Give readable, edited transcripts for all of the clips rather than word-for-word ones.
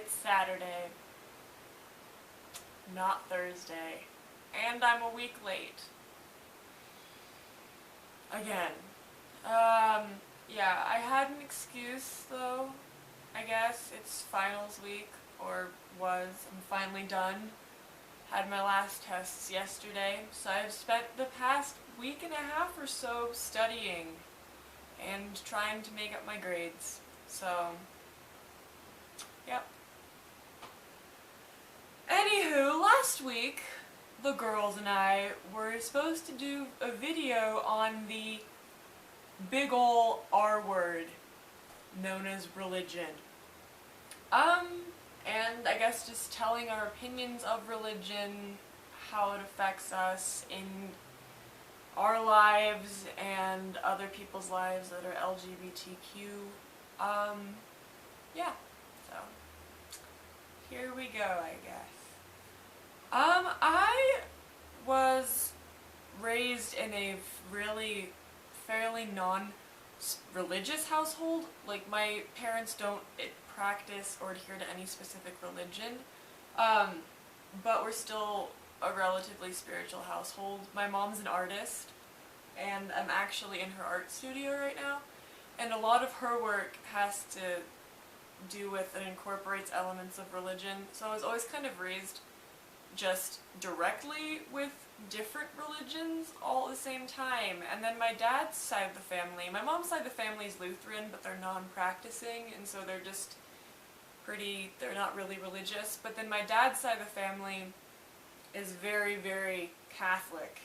It's Saturday, not Thursday, and I'm a week late. Again. Yeah, I had an excuse though, I guess. It's finals week, or was. I'm finally done. Had my last tests yesterday, so I've spent the past week and a half or so studying and trying to make up my grades. So, yep. Anywho, last week, the girls and I were supposed to do a video on the big ol' R word known as religion. And I guess just telling our opinions of religion, how it affects us in our lives and other people's lives that are LGBTQ. Yeah, so here we go, I guess. I was raised in a really fairly non-religious household. Like, my parents don't practice or adhere to any specific religion, but we're still a relatively spiritual household. My mom's an artist, and I'm actually in her art studio right now, and a lot of her work has to do with and incorporates elements of religion, so I was always kind of raised just directly with different religions all at the same time. And then my dad's side of the family, my mom's side of the family is Lutheran, but they're non-practicing, and so they're just they're not really religious. But then my dad's side of the family is very, very Catholic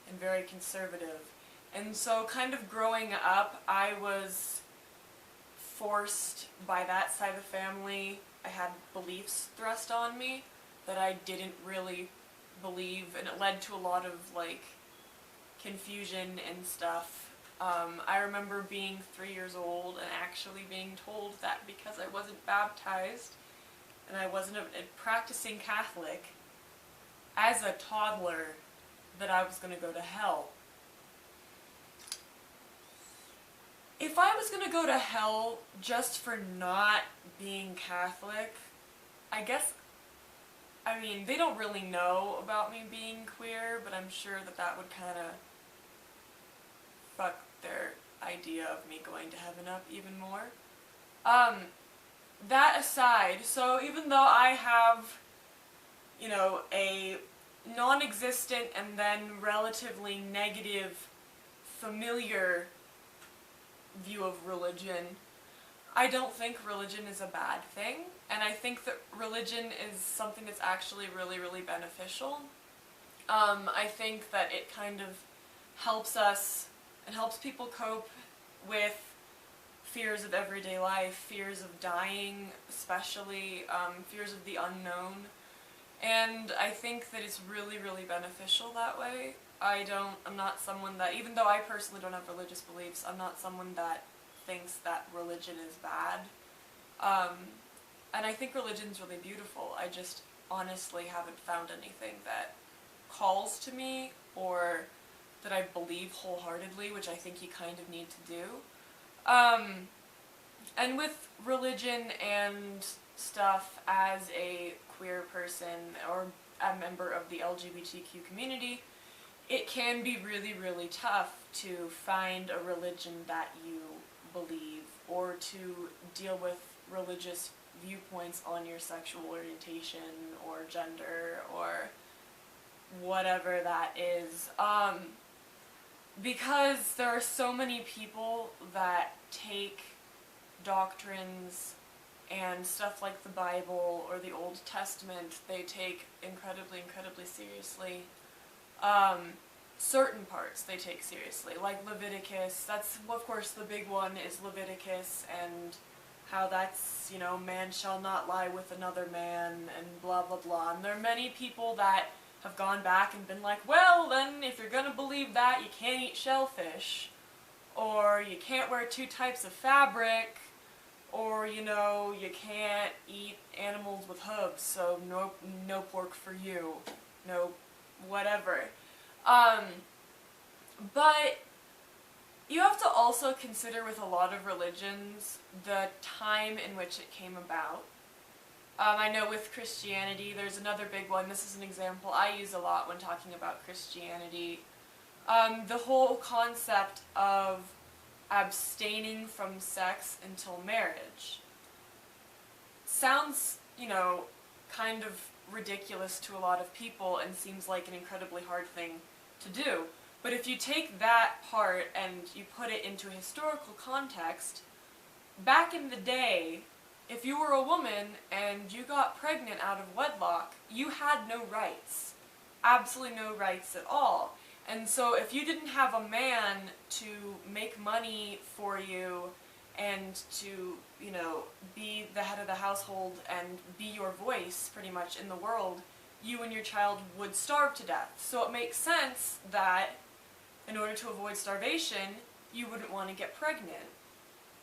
and very conservative. And so kind of growing up, I was forced by that side of the family. I had beliefs thrust on me that I didn't really believe, and it led to a lot of, like, confusion and stuff. I remember being 3 years old and actually being told that because I wasn't baptized and I wasn't a practicing Catholic, as a toddler, that I was going to go to hell. If I was going to go to hell just for not being Catholic, I guess, I mean, they don't really know about me being queer, but I'm sure that that would kind of fuck their idea of me going to heaven up even more. That aside, so even though I have, you know, a non-existent and then relatively negative, familiar view of religion, I don't think religion is a bad thing, and I think that religion is something that's actually really, really beneficial. I think that it kind of helps us and helps people cope with fears of everyday life, fears of dying especially, fears of the unknown, and I think that it's really, really beneficial that way. I'm not someone that, even though I personally don't have religious beliefs, I'm not someone that thinks that religion is bad. And I think religion's really beautiful. I just honestly haven't found anything that calls to me or that I believe wholeheartedly, which I think you kind of need to do. And with religion and stuff, as a queer person or a member of the LGBTQ community, it can be really, really tough to find a religion that you believe, or to deal with religious viewpoints on your sexual orientation or gender or whatever that is. Because there are so many people that take doctrines and stuff like the Bible or the Old Testament, they take incredibly, incredibly seriously. Certain parts they take seriously, like Leviticus. That's, of course, the big one is Leviticus, and how that's, you know, man shall not lie with another man, and blah, blah, blah. And there are many people that have gone back and been like, well, then, if you're gonna believe that, you can't eat shellfish, or you can't wear 2 types of fabric, or, you know, you can't eat animals with hooves, so no pork for you, no whatever. But you have to also consider with a lot of religions the time in which it came about. I know with Christianity, there's another big one. This is an example I use a lot when talking about Christianity. The whole concept of abstaining from sex until marriage sounds, kind of ridiculous to a lot of people and seems like an incredibly hard thing to do. But if you take that part and you put it into a historical context, back in the day, if you were a woman and you got pregnant out of wedlock, you had no rights. Absolutely no rights at all. And so if you didn't have a man to make money for you and to, be the head of the household and be your voice pretty much in the world, you and your child would starve to death. So it makes sense that in order to avoid starvation, you wouldn't want to get pregnant.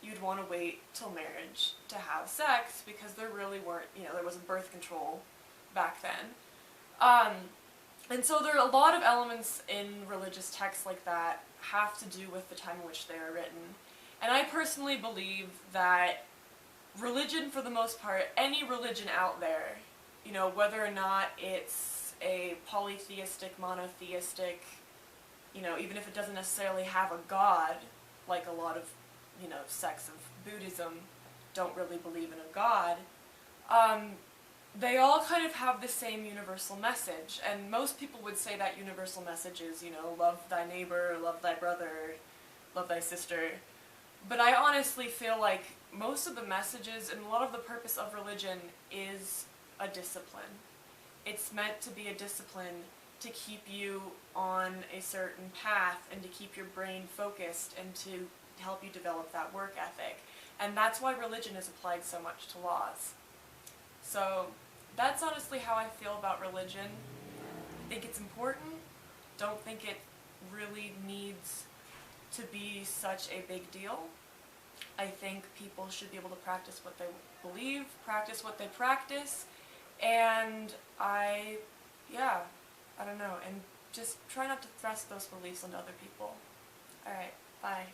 You'd want to wait till marriage to have sex because there really weren't, there wasn't birth control back then. And so there are a lot of elements in religious texts like that have to do with the time in which they are written. And I personally believe that religion, for the most part, any religion out there, whether or not it's a polytheistic, monotheistic, even if it doesn't necessarily have a god, like a lot of, sects of Buddhism don't really believe in a god, they all kind of have the same universal message. And most people would say that universal message is, love thy neighbor, love thy brother, love thy sister. But I honestly feel like most of the messages and a lot of the purpose of religion is a discipline. It's meant to be a discipline to keep you on a certain path and to keep your brain focused and to help you develop that work ethic. And that's why religion is applied so much to laws. So that's honestly how I feel about religion. I think it's important. Don't think it really needs to be such a big deal. I think people should be able to practice what they believe, practice what they practice, and I don't know, and just try not to thrust those beliefs onto other people. Alright, bye.